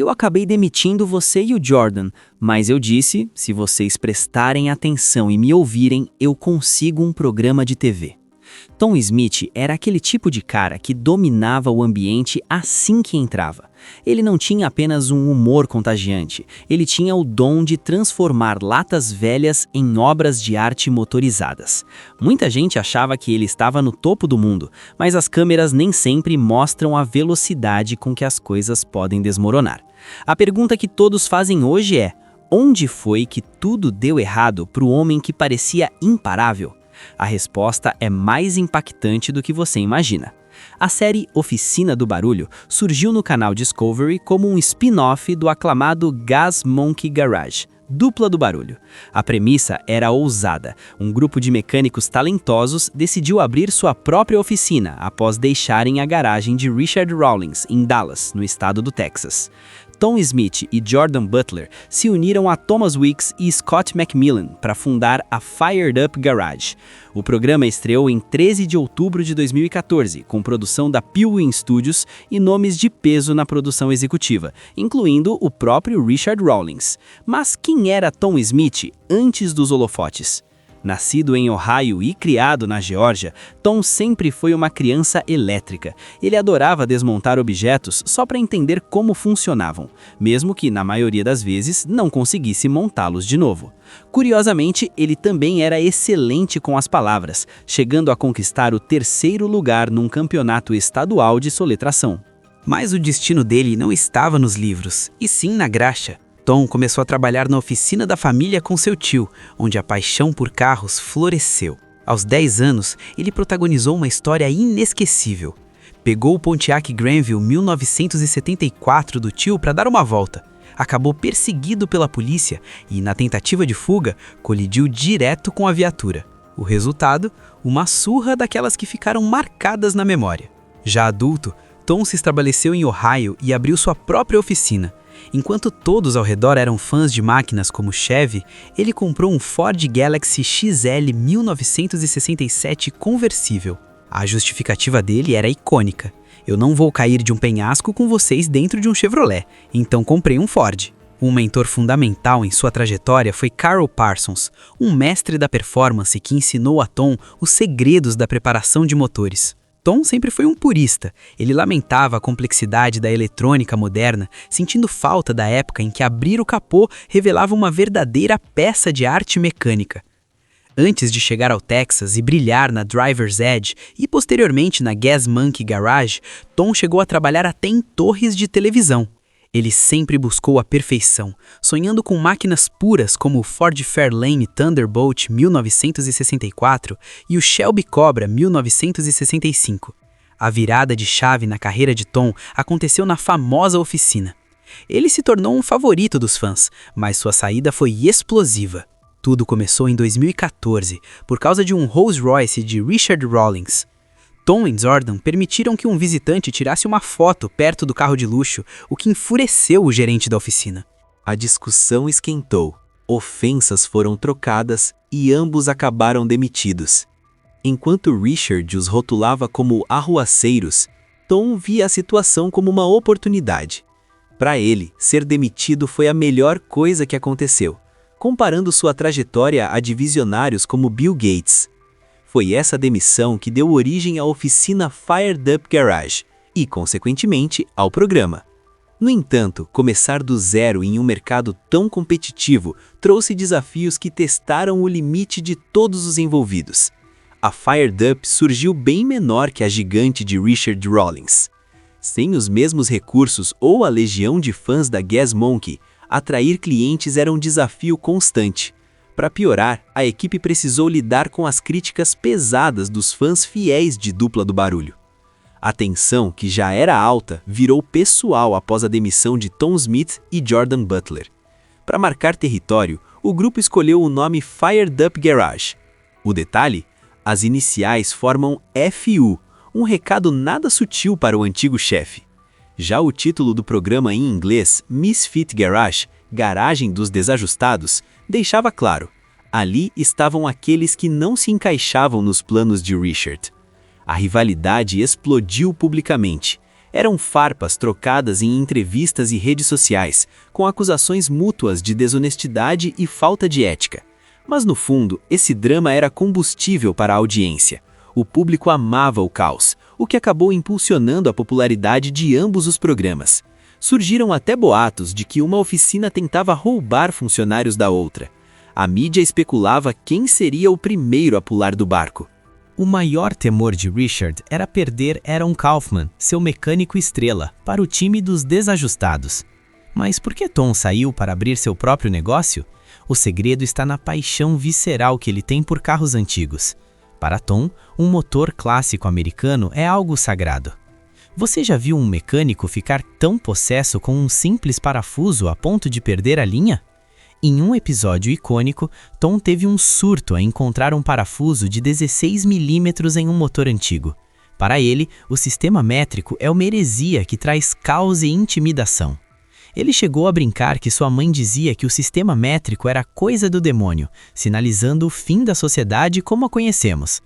eu acabei demitindo você e o Jordan, mas eu disse, se vocês prestarem atenção e me ouvirem, eu consigo um programa de TV. Tom Smith era aquele tipo de cara que dominava o ambiente assim que entrava. Ele não tinha apenas um humor contagiante, ele tinha o dom de transformar latas velhas em obras de arte motorizadas. Muita gente achava que ele estava no topo do mundo, mas as câmeras nem sempre mostram a velocidade com que as coisas podem desmoronar. A pergunta que todos fazem hoje é: onde foi que tudo deu errado para o homem que parecia imparável? A resposta é mais impactante do que você imagina. A série Oficina do Barulho surgiu no canal Discovery como um spin-off do aclamado Gas Monkey Garage, Dupla do Barulho. A premissa era ousada. Um grupo de mecânicos talentosos decidiu abrir sua própria oficina após deixarem a garagem de Richard Rawlings, em Dallas, no estado do Texas. Tom Smith e Jordan Butler se uniram a Thomas Weeks e Scott McMillan para fundar a Fired Up Garage. O programa estreou em 13 de outubro de 2014, com produção da Pilwin Studios e nomes de peso na produção executiva, incluindo o próprio Richard Rawlings. Mas quem era Tom Smith antes dos holofotes? Nascido em Ohio e criado na Geórgia, Tom sempre foi uma criança elétrica. Ele adorava desmontar objetos só para entender como funcionavam, mesmo que, na maioria das vezes, não conseguisse montá-los de novo. Curiosamente, ele também era excelente com as palavras, chegando a conquistar o 3º lugar num campeonato estadual de soletração. Mas o destino dele não estava nos livros, e sim na graxa. Tom começou a trabalhar na oficina da família com seu tio, onde a paixão por carros floresceu. Aos 10 anos, ele protagonizou uma história inesquecível. Pegou o Pontiac Granville 1974 do tio para dar uma volta. Acabou perseguido pela polícia e, na tentativa de fuga, colidiu direto com a viatura. O resultado? Uma surra daquelas que ficaram marcadas na memória. Já adulto, Tom se estabeleceu em Ohio e abriu sua própria oficina. Enquanto todos ao redor eram fãs de máquinas como Chevy, ele comprou um Ford Galaxy XL 1967 conversível. A justificativa dele era icônica: eu não vou cair de um penhasco com vocês dentro de um Chevrolet, então comprei um Ford. Um mentor fundamental em sua trajetória foi Carl Parsons, um mestre da performance que ensinou a Tom os segredos da preparação de motores. Tom sempre foi um purista. Ele lamentava a complexidade da eletrônica moderna, sentindo falta da época em que abrir o capô revelava uma verdadeira peça de arte mecânica. Antes de chegar ao Texas e brilhar na Driver's Edge e posteriormente na Gas Monkey Garage, Tom chegou a trabalhar até em torres de televisão. Ele sempre buscou a perfeição, sonhando com máquinas puras como o Ford Fairlane Thunderbolt 1964 e o Shelby Cobra 1965. A virada de chave na carreira de Tom aconteceu na famosa oficina. Ele se tornou um favorito dos fãs, mas sua saída foi explosiva. Tudo começou em 2014, por causa de um Rolls Royce de Richard Rawlings. Tom e Jordan permitiram que um visitante tirasse uma foto perto do carro de luxo, o que enfureceu o gerente da oficina. A discussão esquentou, ofensas foram trocadas e ambos acabaram demitidos. Enquanto Richard os rotulava como arruaceiros, Tom via a situação como uma oportunidade. Para ele, ser demitido foi a melhor coisa que aconteceu, comparando sua trajetória a de visionários como Bill Gates. Foi essa demissão que deu origem à oficina Fired Up Garage e, consequentemente, ao programa. No entanto, começar do zero em um mercado tão competitivo trouxe desafios que testaram o limite de todos os envolvidos. A Fired Up surgiu bem menor que a gigante de Richard Rawlings. Sem os mesmos recursos ou a legião de fãs da Gas Monkey, atrair clientes era um desafio constante. Para piorar, a equipe precisou lidar com as críticas pesadas dos fãs fiéis de Dupla do Barulho. A tensão, que já era alta, virou pessoal após a demissão de Tom Smith e Jordan Butler. Para marcar território, o grupo escolheu o nome Fired Up Garage. O detalhe? As iniciais formam FU, um recado nada sutil para o antigo chefe. Já o título do programa em inglês, Misfit Garage, Garagem dos Desajustados, deixava claro: ali estavam aqueles que não se encaixavam nos planos de Richard. A rivalidade explodiu publicamente. Eram farpas trocadas em entrevistas e redes sociais, com acusações mútuas de desonestidade e falta de ética. Mas no fundo, esse drama era combustível para a audiência. O público amava o caos, o que acabou impulsionando a popularidade de ambos os programas. Surgiram até boatos de que uma oficina tentava roubar funcionários da outra. A mídia especulava quem seria o primeiro a pular do barco. O maior temor de Richard era perder Aaron Kaufman, seu mecânico estrela, para o time dos desajustados. Mas por que Tom saiu para abrir seu próprio negócio? O segredo está na paixão visceral que ele tem por carros antigos. Para Tom, um motor clássico americano é algo sagrado. Você já viu um mecânico ficar tão possesso com um simples parafuso a ponto de perder a linha? Em um episódio icônico, Tom teve um surto a encontrar um parafuso de 16 milímetros em um motor antigo. Para ele, o sistema métrico é uma heresia que traz caos e intimidação. Ele chegou a brincar que sua mãe dizia que o sistema métrico era coisa do demônio, sinalizando o fim da sociedade como a conhecemos.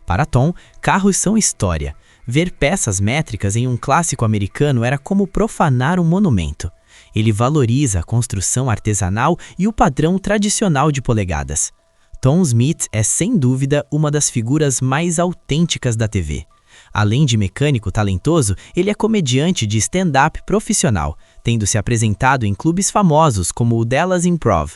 Para Tom, carros são história. Ver peças métricas em um clássico americano era como profanar um monumento. Ele valoriza a construção artesanal e o padrão tradicional de polegadas. Tom Smith é, sem dúvida, uma das figuras mais autênticas da TV. Além de mecânico talentoso, ele é comediante de stand-up profissional, tendo se apresentado em clubes famosos como o Dallas Improv.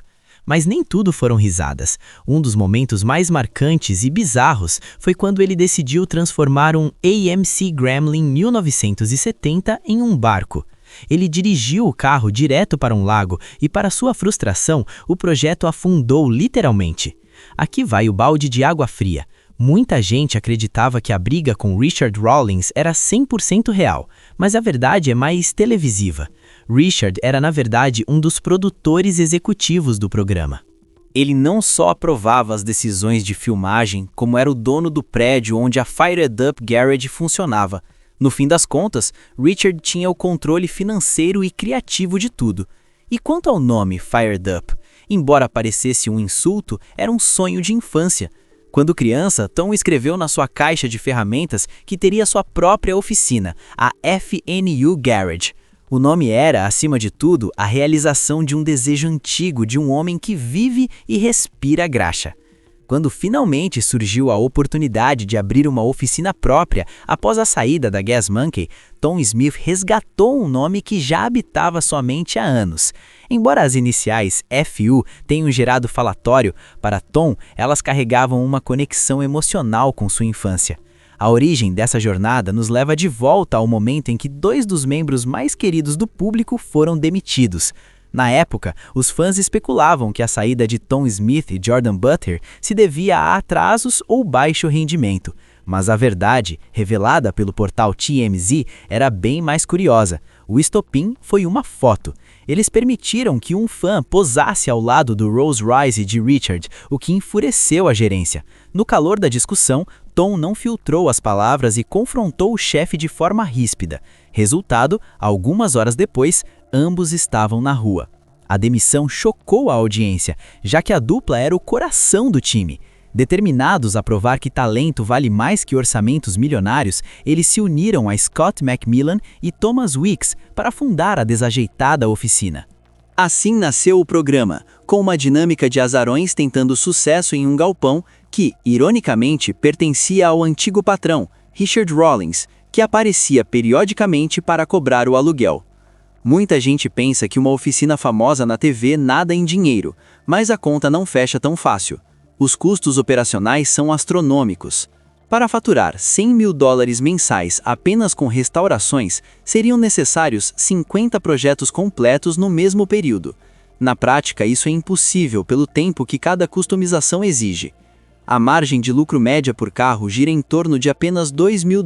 Mas nem tudo foram risadas. Um dos momentos mais marcantes e bizarros foi quando ele decidiu transformar um AMC Gremlin 1970 em um barco. Ele dirigiu o carro direto para um lago e, para sua frustração, o projeto afundou literalmente. Aqui vai o balde de água fria. Muita gente acreditava que a briga com Richard Rawlings era 100% real, mas a verdade é mais televisiva. Richard era, na verdade, um dos produtores executivos do programa. Ele não só aprovava as decisões de filmagem, como era o dono do prédio onde a Fired Up Garage funcionava. No fim das contas, Richard tinha o controle financeiro e criativo de tudo. E quanto ao nome Fired Up, embora parecesse um insulto, era um sonho de infância. Quando criança, Tom escreveu na sua caixa de ferramentas que teria sua própria oficina, a FNU Garage. O nome era, acima de tudo, a realização de um desejo antigo de um homem que vive e respira graxa. Quando finalmente surgiu a oportunidade de abrir uma oficina própria após a saída da Gas Monkey, Tom Smith resgatou um nome que já habitava sua mente há anos. Embora as iniciais FU tenham gerado falatório, para Tom elas carregavam uma conexão emocional com sua infância. A origem dessa jornada nos leva de volta ao momento em que dois dos membros mais queridos do público foram demitidos. Na época, os fãs especulavam que a saída de Tom Smith e Jordan Butler se devia a atrasos ou baixo rendimento. Mas a verdade, revelada pelo portal TMZ, era bem mais curiosa. O estopim foi uma foto. Eles permitiram que um fã posasse ao lado do Rolls Royce de Richard, o que enfureceu a gerência. No calor da discussão, Tom não filtrou as palavras e confrontou o chefe de forma ríspida. Resultado, algumas horas depois, ambos estavam na rua. A demissão chocou a audiência, já que a dupla era o coração do time. Determinados a provar que talento vale mais que orçamentos milionários, eles se uniram a Scott McMillan e Thomas Weeks para fundar a desajeitada oficina. Assim nasceu o programa, com uma dinâmica de azarões tentando sucesso em um galpão que, ironicamente, pertencia ao antigo patrão, Richard Rawlings, que aparecia periodicamente para cobrar o aluguel. Muita gente pensa que uma oficina famosa na TV nada em dinheiro, mas a conta não fecha tão fácil. Os custos operacionais são astronômicos. Para faturar $100 mil mensais apenas com restaurações, seriam necessários 50 projetos completos no mesmo período. Na prática, isso é impossível pelo tempo que cada customização exige. A margem de lucro média por carro gira em torno de apenas $2 mil.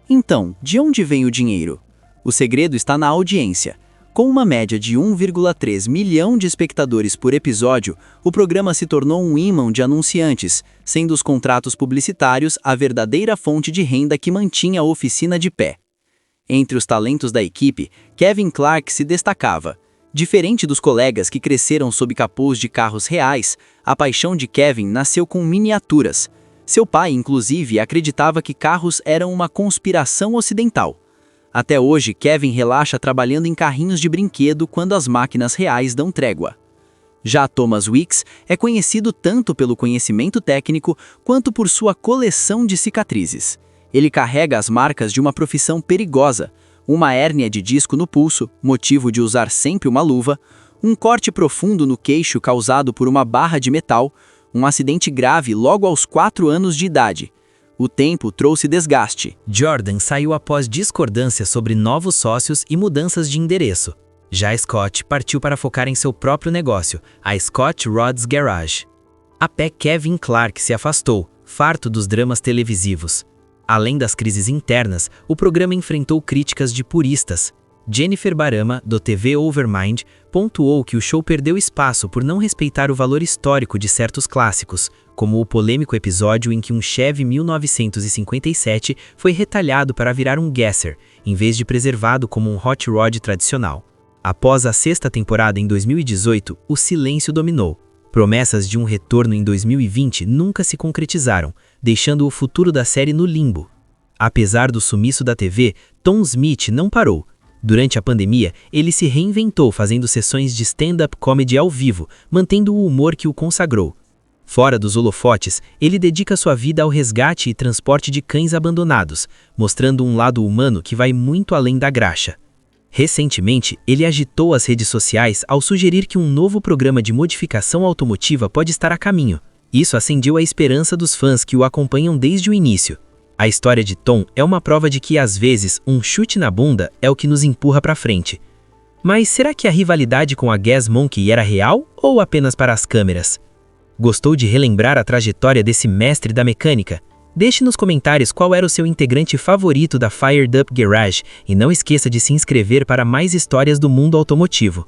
Então, de onde vem o dinheiro? O segredo está na audiência. Com uma média de 1,3 milhão de espectadores por episódio, o programa se tornou um ímã de anunciantes, sendo os contratos publicitários a verdadeira fonte de renda que mantinha a oficina de pé. Entre os talentos da equipe, Kevin Clark se destacava. Diferente dos colegas que cresceram sob capôs de carros reais, a paixão de Kevin nasceu com miniaturas. Seu pai, inclusive, acreditava que carros eram uma conspiração ocidental. Até hoje, Kevin relaxa trabalhando em carrinhos de brinquedo quando as máquinas reais dão trégua. Já Thomas Weeks é conhecido tanto pelo conhecimento técnico quanto por sua coleção de cicatrizes. Ele carrega as marcas de uma profissão perigosa, uma hérnia de disco no pulso, motivo de usar sempre uma luva, um corte profundo no queixo causado por uma barra de metal, um acidente grave logo aos 4 anos de idade. O tempo trouxe desgaste. Jordan saiu após discordâncias sobre novos sócios e mudanças de endereço. Já Scott partiu para focar em seu próprio negócio, a Scott Rod's Garage. Até Kevin Clark se afastou, farto dos dramas televisivos. Além das crises internas, o programa enfrentou críticas de puristas. Jennifer Barama, do TV Overmind, pontuou que o show perdeu espaço por não respeitar o valor histórico de certos clássicos, como o polêmico episódio em que um Chevy 1957 foi retalhado para virar um Gasser, em vez de preservado como um Hot Rod tradicional. Após a 6ª temporada em 2018, o silêncio dominou. Promessas de um retorno em 2020 nunca se concretizaram, deixando o futuro da série no limbo. Apesar do sumiço da TV, Tom Smith não parou. Durante a pandemia, ele se reinventou fazendo sessões de stand-up comedy ao vivo, mantendo o humor que o consagrou. Fora dos holofotes, ele dedica sua vida ao resgate e transporte de cães abandonados, mostrando um lado humano que vai muito além da graxa. Recentemente, ele agitou as redes sociais ao sugerir que um novo programa de modificação automotiva pode estar a caminho. Isso acendeu a esperança dos fãs que o acompanham desde o início. A história de Tom é uma prova de que, às vezes, um chute na bunda é o que nos empurra para frente. Mas será que a rivalidade com a Gas Monkey era real ou apenas para as câmeras? Gostou de relembrar a trajetória desse mestre da mecânica? Deixe nos comentários qual era o seu integrante favorito da Fired Up Garage e não esqueça de se inscrever para mais histórias do mundo automotivo.